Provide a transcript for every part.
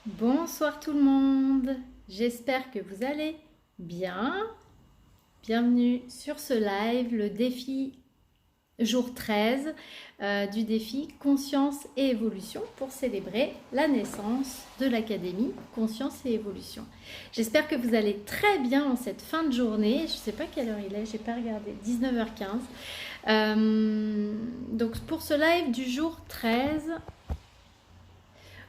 Bonsoir tout le monde, j'espère que vous allez bien. Bienvenue sur ce live, le défi jour 13 du défi Conscience et Évolution pour célébrer la naissance de l'Académie Conscience et Évolution. J'espère que vous allez très bien en cette fin de journée. Je ne sais pas quelle heure il est, j'ai pas regardé, 19h15. Donc pour ce live du jour 13,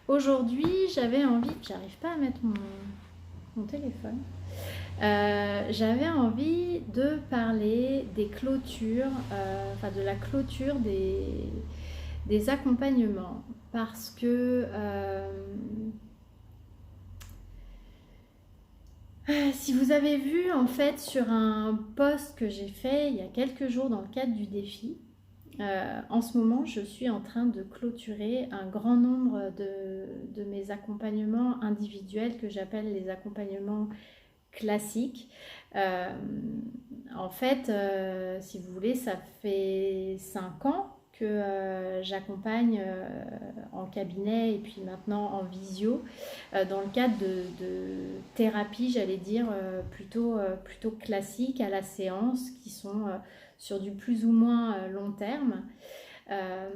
aujourd'hui, j'avais envie, j'arrive pas à mettre mon téléphone, j'avais envie de parler des clôtures, de la clôture des accompagnements, parce que si vous avez vu en fait sur un post que j'ai fait il y a quelques jours dans le cadre du défi, en ce moment, je suis en train de clôturer un grand nombre de mes accompagnements individuels que j'appelle les accompagnements classiques. Euh, En fait, si vous voulez, ça fait 5 ans que j'accompagne en cabinet et puis maintenant en visio dans le cadre de thérapie, j'allais dire, plutôt classique à la séance qui sont sur du plus ou moins long terme. Euh,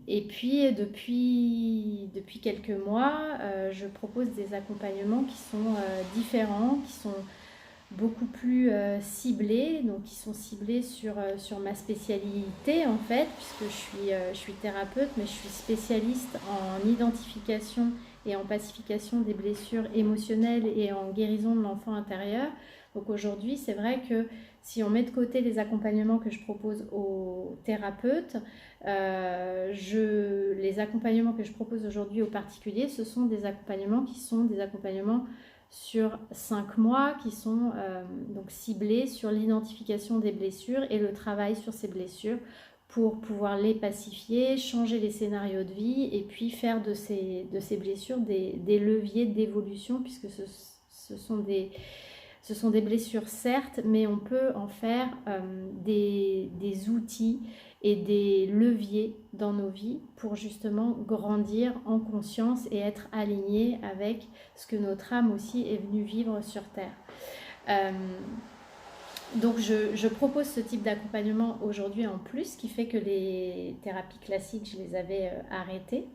et puis depuis quelques mois, je propose des accompagnements qui sont différents, qui sont beaucoup plus ciblés, donc qui sont ciblés sur ma spécialité en fait, puisque je suis thérapeute, mais je suis spécialiste en identification et en pacification des blessures émotionnelles et en guérison de l'enfant intérieur. Donc aujourd'hui, c'est vrai que si on met de côté les accompagnements que je propose aux thérapeutes, les accompagnements que je propose aujourd'hui aux particuliers, ce sont des accompagnements qui sont des accompagnements sur 5 mois qui sont donc ciblés sur l'identification des blessures et le travail sur ces blessures pour pouvoir les pacifier, changer les scénarios de vie et puis faire de ces blessures des leviers d'évolution, puisque ce sont des blessures certes, mais on peut en faire des outils et des leviers dans nos vies pour justement grandir en conscience et être aligné avec ce que notre âme aussi est venue vivre sur Terre. Euh, donc je propose ce type d'accompagnement aujourd'hui en plus, ce qui fait que les thérapies classiques, je les avais arrêtées.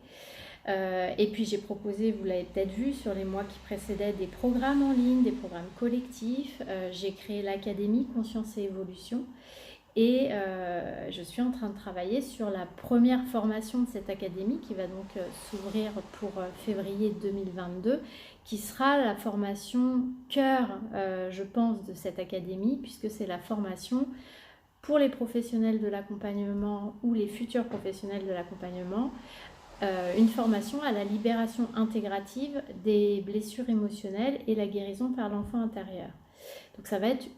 Et puis j'ai proposé, vous l'avez peut-être vu sur les mois qui précédaient, des programmes en ligne, des programmes collectifs. J'ai créé l'Académie Conscience et Évolution. Et je suis en train de travailler sur la première formation de cette académie qui va donc s'ouvrir pour février 2022, qui sera la formation cœur, je pense, de cette académie, puisque c'est la formation pour les professionnels de l'accompagnement ou les futurs professionnels de l'accompagnement, une formation à la libération intégrative des blessures émotionnelles et la guérison par l'enfant intérieur. Donc ça va être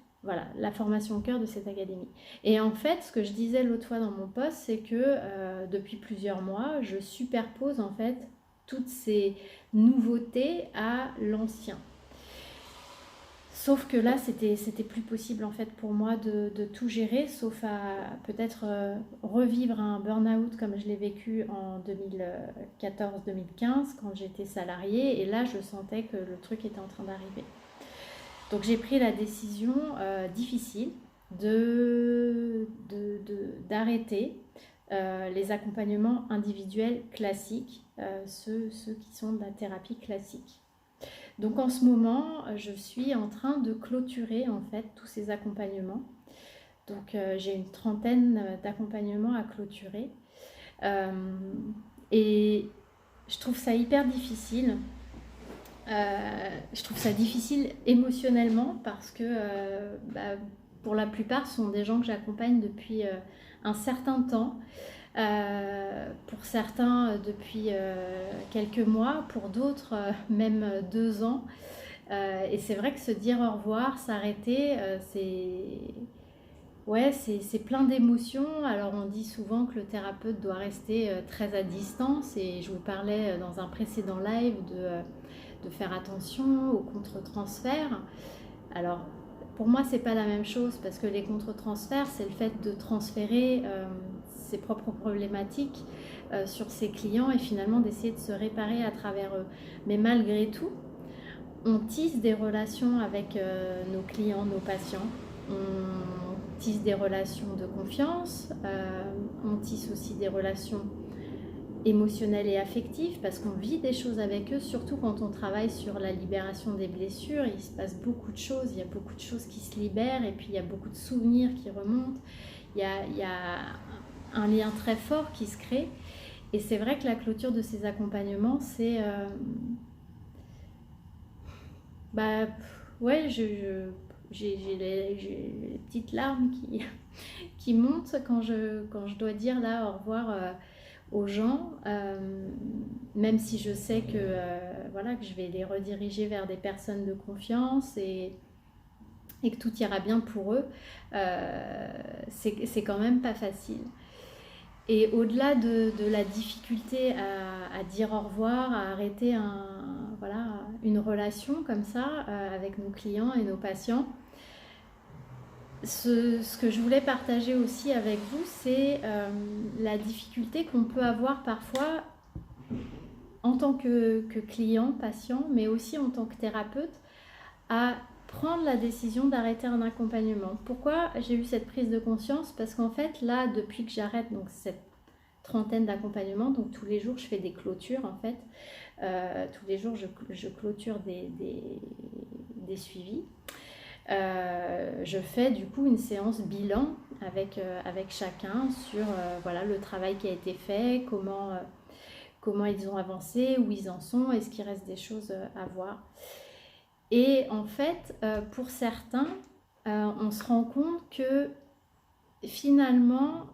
la formation cœur de cette académie. Et en fait, ce que je disais l'autre fois dans mon post, c'est que depuis plusieurs mois, je superpose en fait toutes ces nouveautés à l'ancien. Sauf que là, c'était plus possible en fait pour moi de tout gérer, sauf à peut-être revivre un burn-out comme je l'ai vécu en 2014-2015 quand j'étais salariée. Et là, je sentais que le truc était en train d'arriver. Donc j'ai pris la décision difficile d'arrêter les accompagnements individuels classiques, ceux qui sont de la thérapie classique. Donc en ce moment, je suis en train de clôturer en fait tous ces accompagnements. Donc j'ai une trentaine d'accompagnements à clôturer. Euh, et je trouve ça hyper difficile. Je trouve ça difficile émotionnellement parce que pour la plupart, ce sont des gens que j'accompagne depuis un certain temps. Pour certains depuis quelques mois, pour d'autres même 2 ans. Et c'est vrai que se dire au revoir, s'arrêter, c'est plein d'émotions. Alors on dit souvent que le thérapeute doit rester très à distance, et je vous parlais dans un précédent live de faire attention aux contre-transferts. Alors pour moi c'est pas la même chose, parce que les contre-transferts, c'est le fait de transférer ses propres problématiques sur ses clients et finalement d'essayer de se réparer à travers eux. Mais malgré tout, on tisse des relations avec nos clients, nos patients. On tisse des relations de confiance, on tisse aussi des relations émotionnelles et affectives parce qu'on vit des choses avec eux, surtout quand on travaille sur la libération des blessures. Il se passe beaucoup de choses, il y a beaucoup de choses qui se libèrent et puis il y a beaucoup de souvenirs qui remontent. Il y a un lien très fort qui se crée et c'est vrai que la clôture de ces accompagnements, c'est... ouais, j'ai les petites larmes qui montent quand je dois dire là au revoir aux gens, même si je sais que, que je vais les rediriger vers des personnes de confiance et que tout ira bien pour eux, c'est quand même pas facile. Et au-delà de la difficulté à dire au revoir, à arrêter une relation comme ça avec nos clients et nos patients, ce que je voulais partager aussi avec vous, c'est la difficulté qu'on peut avoir parfois en tant que client, patient, mais aussi en tant que thérapeute, à prendre la décision d'arrêter un accompagnement. Pourquoi j'ai eu cette prise de conscience? Parce qu'en fait, là, depuis que j'arrête donc cette trentaine d'accompagnements, donc tous les jours, je fais des clôtures, en fait. Tous les jours, je clôture des suivis. Je fais du coup une séance bilan avec chacun sur le travail qui a été fait, comment ils ont avancé, où ils en sont, est-ce qu'il reste des choses à voir. Et en fait, pour certains, on se rend compte que finalement,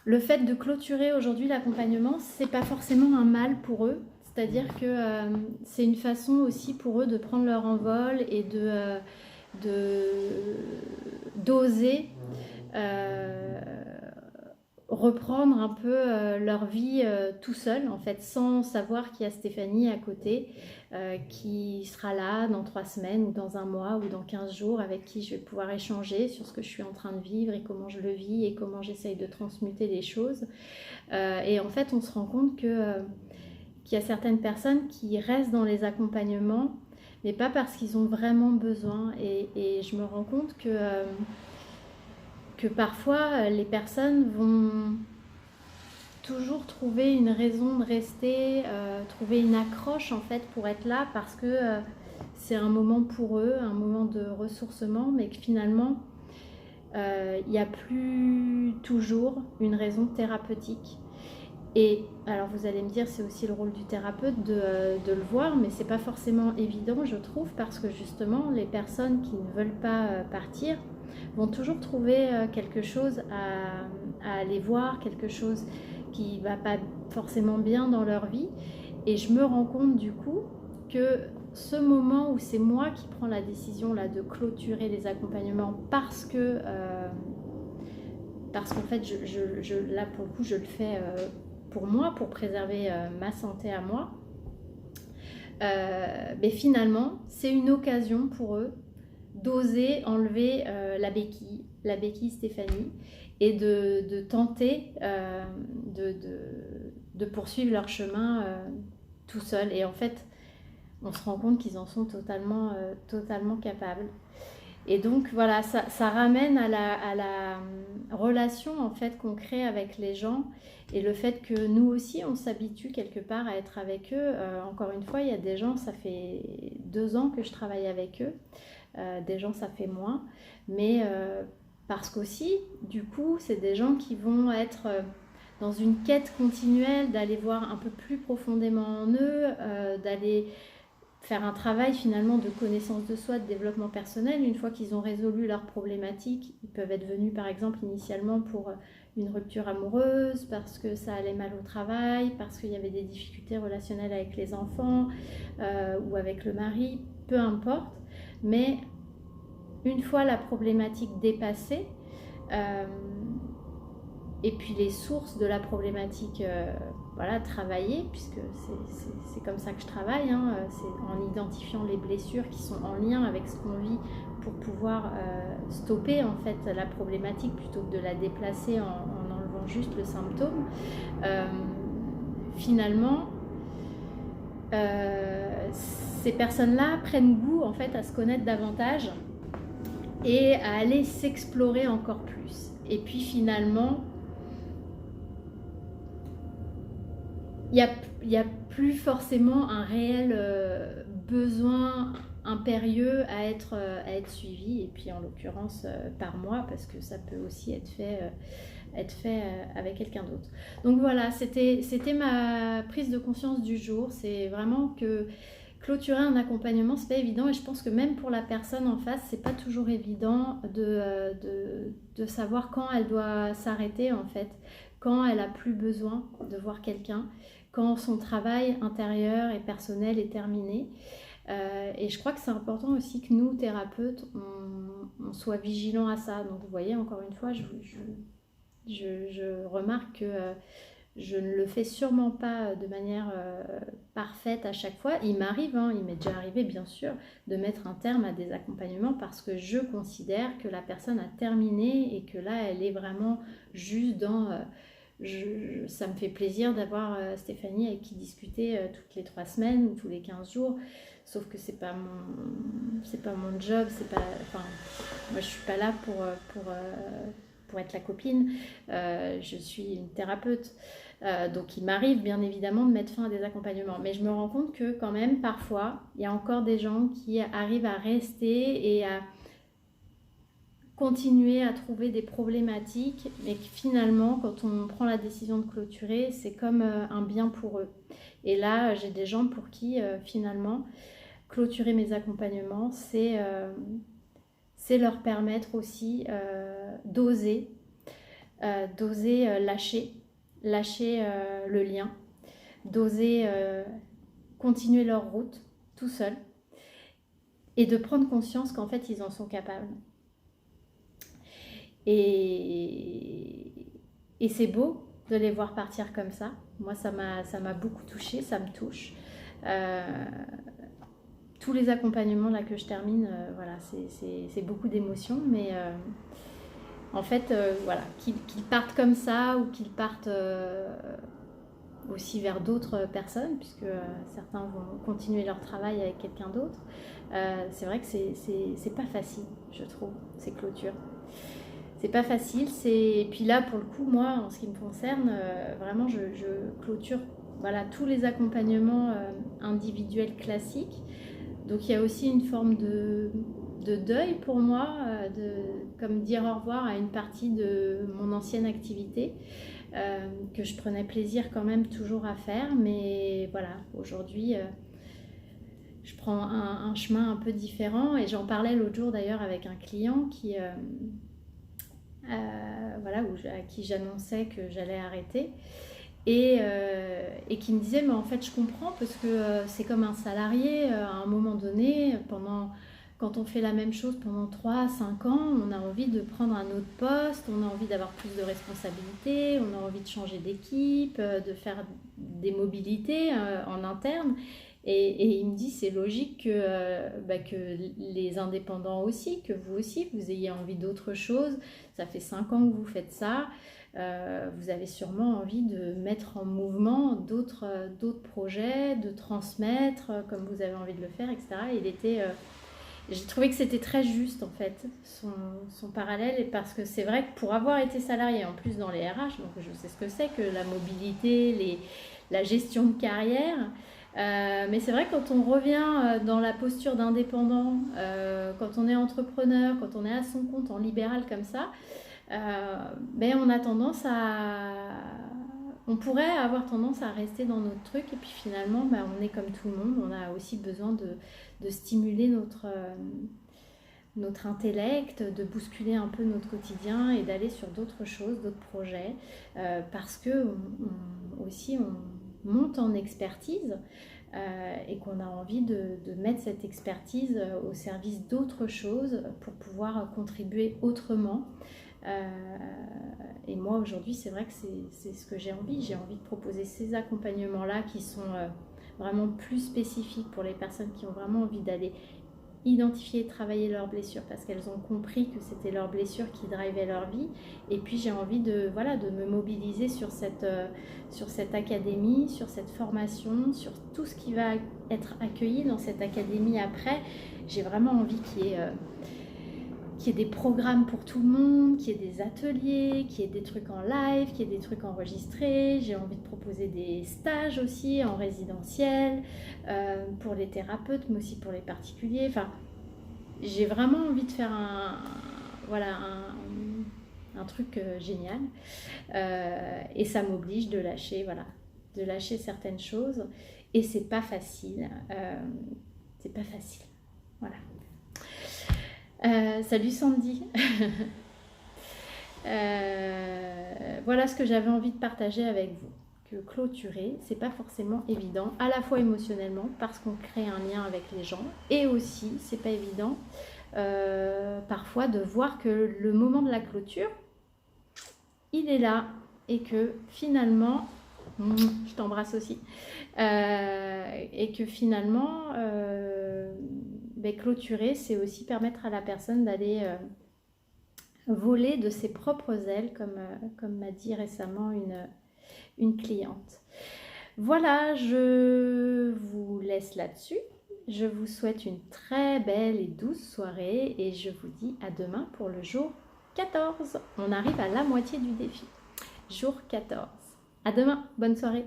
le fait de clôturer aujourd'hui l'accompagnement, c'est pas forcément un mal pour eux. C'est-à-dire que c'est une façon aussi pour eux de prendre leur envol et d'oser reprendre un peu leur vie tout seul, en fait, sans savoir qu'il y a Stéphanie à côté, qui sera là dans 3 semaines ou dans un mois ou dans 15 jours, avec qui je vais pouvoir échanger sur ce que je suis en train de vivre et comment je le vis et comment j'essaye de transmuter les choses. Et en fait, on se rend compte qu'il y a certaines personnes qui restent dans les accompagnements, mais pas parce qu'ils ont vraiment besoin. Et je me rends compte que parfois les personnes vont toujours trouver une raison de rester, trouver une accroche en fait pour être là parce que c'est un moment pour eux, un moment de ressourcement, mais que finalement il n'y a plus toujours une raison thérapeutique. Et alors vous allez me dire, c'est aussi le rôle du thérapeute de le voir, mais c'est pas forcément évident, je trouve, parce que justement les personnes qui ne veulent pas partir vont toujours trouver quelque chose à aller voir, quelque chose qui va pas forcément bien dans leur vie. Et je me rends compte du coup que ce moment où c'est moi qui prends la décision là, de clôturer les accompagnements parce qu'en fait là pour le coup je le fais pour moi, pour préserver ma santé à moi, mais finalement c'est une occasion pour eux d'oser enlever la béquille Stéphanie, et de tenter de poursuivre leur chemin tout seul. Et en fait, on se rend compte qu'ils en sont totalement capables. Et donc voilà, ça ramène à la relation en fait qu'on crée avec les gens, et le fait que nous aussi on s'habitue quelque part à être avec eux. Encore une fois, il y a des gens, ça fait 2 ans que je travaille avec eux, des gens ça fait moins, mais parce qu'aussi du coup c'est des gens qui vont être dans une quête continuelle d'aller voir un peu plus profondément en eux, d'aller faire un travail finalement de connaissance de soi, de développement personnel. Une fois qu'ils ont résolu leurs problématiques, ils peuvent être venus par exemple initialement pour une rupture amoureuse, parce que ça allait mal au travail, parce qu'il y avait des difficultés relationnelles avec les enfants ou avec le mari, peu importe. Mais une fois la problématique dépassée, et puis les sources de la problématique voilà, travailler, puisque c'est comme ça que je travaille, hein, c'est en identifiant les blessures qui sont en lien avec ce qu'on vit pour pouvoir stopper en fait la problématique plutôt que de la déplacer en enlevant juste le symptôme. Finalement, ces personnes-là prennent goût en fait à se connaître davantage et à aller s'explorer encore plus. Et puis finalement, il n'y a plus forcément un réel besoin impérieux à être suivi, et puis en l'occurrence par moi, parce que ça peut aussi être fait avec quelqu'un d'autre. Donc voilà, c'était ma prise de conscience du jour. C'est vraiment que clôturer un accompagnement, c'est pas évident, et je pense que même pour la personne en face, c'est pas toujours évident de savoir quand elle doit s'arrêter en fait, quand elle a plus besoin de voir quelqu'un, quand son travail intérieur et personnel est terminé. Et je crois que c'est important aussi que nous, thérapeutes, on soit vigilants à ça. Donc vous voyez, encore une fois, je remarque que je ne le fais sûrement pas de manière parfaite à chaque fois. Il m'arrive, hein, il m'est déjà arrivé bien sûr, de mettre un terme à des accompagnements parce que je considère que la personne a terminé et que là, elle est vraiment juste dans... ça me fait plaisir d'avoir Stéphanie avec qui discuter toutes les 3 semaines ou tous les 15 jours. Sauf que c'est pas mon job, enfin, moi je suis pas là pour être la copine, je suis une thérapeute. Donc il m'arrive bien évidemment de mettre fin à des accompagnements, mais je me rends compte que quand même parfois il y a encore des gens qui arrivent à rester et à continuer à trouver des problématiques, mais que finalement quand on prend la décision de clôturer, c'est comme un bien pour eux. Et là j'ai des gens pour qui finalement clôturer mes accompagnements, c'est leur permettre aussi d'oser lâcher le lien, d'oser continuer leur route tout seul et de prendre conscience qu'en fait ils en sont capables. Et c'est beau de les voir partir comme ça. Moi ça m'a beaucoup touchée, ça me touche. Tous les accompagnements là que je termine, voilà, c'est beaucoup d'émotions, mais en fait, voilà, qu'ils partent comme ça ou qu'ils partent aussi vers d'autres personnes, puisque certains vont continuer leur travail avec quelqu'un d'autre. C'est vrai que c'est pas facile, je trouve, ces clôtures. C'est pas facile. Et puis là, pour le coup, moi, en ce qui me concerne, vraiment, je clôture voilà, tous les accompagnements individuels classiques. Donc il y a aussi une forme de deuil pour moi, comme dire au revoir à une partie de mon ancienne activité que je prenais plaisir quand même toujours à faire. Mais voilà, aujourd'hui, je prends un chemin un peu différent, et j'en parlais l'autre jour d'ailleurs avec un client qui, voilà, à qui j'annonçais que j'allais arrêter. Et qui me disait, mais en fait je comprends, parce que c'est comme un salarié, à un moment donné, quand on fait la même chose pendant 3-5 ans, on a envie de prendre un autre poste, on a envie d'avoir plus de responsabilités, on a envie de changer d'équipe, de faire des mobilités en interne. Et il me dit, c'est logique que les indépendants aussi, que vous aussi, vous ayez envie d'autre chose. Ça fait 5 ans que vous faites ça. Vous avez sûrement envie de mettre en mouvement d'autres projets, de transmettre comme vous avez envie de le faire, etc. J'ai trouvé que c'était très juste en fait, son parallèle, et parce que c'est vrai que pour avoir été salarié en plus dans les RH, donc je sais ce que c'est que la mobilité, la gestion de carrière, mais c'est vrai que quand on revient dans la posture d'indépendant, quand on est entrepreneur, quand on est à son compte en libéral comme ça, on a tendance on pourrait avoir tendance à rester dans notre truc, et puis finalement on est comme tout le monde, on a aussi besoin de stimuler notre intellect, de bousculer un peu notre quotidien et d'aller sur d'autres choses, d'autres projets, parce que aussi on monte en expertise, et qu'on a envie de mettre cette expertise au service d'autres choses pour pouvoir contribuer autrement Et moi aujourd'hui, c'est vrai que c'est ce que j'ai envie. J'ai envie de proposer ces accompagnements-là qui sont vraiment plus spécifiques pour les personnes qui ont vraiment envie d'aller identifier et travailler leurs blessures parce qu'elles ont compris que c'était leurs blessures qui drivaient leur vie. Et puis j'ai envie de me mobiliser sur cette académie, sur cette formation, sur tout ce qui va être accueilli dans cette académie après. J'ai vraiment envie qu'il y ait des programmes pour tout le monde, qu'il y ait des ateliers, qu'il y ait des trucs en live, qu'il y ait des trucs enregistrés. J'ai envie de proposer des stages aussi en résidentiel pour les thérapeutes, mais aussi pour les particuliers. Enfin, j'ai vraiment envie de faire un truc génial. Et ça m'oblige de lâcher certaines choses. Et c'est pas facile. C'est pas facile. Voilà. Salut Sandy. Voilà ce que j'avais envie de partager avec vous. Que clôturer, c'est pas forcément évident, à la fois émotionnellement parce qu'on crée un lien avec les gens, et aussi c'est pas évident parfois de voir que le moment de la clôture, il est là et que finalement, je t'embrasse aussi, et que finalement clôturer, c'est aussi permettre à la personne d'aller voler de ses propres ailes, comme m'a dit récemment une cliente. Voilà, je vous laisse là-dessus. Je vous souhaite une très belle et douce soirée et je vous dis à demain pour le jour 14. On arrive à la moitié du défi. Jour 14. À demain, bonne soirée.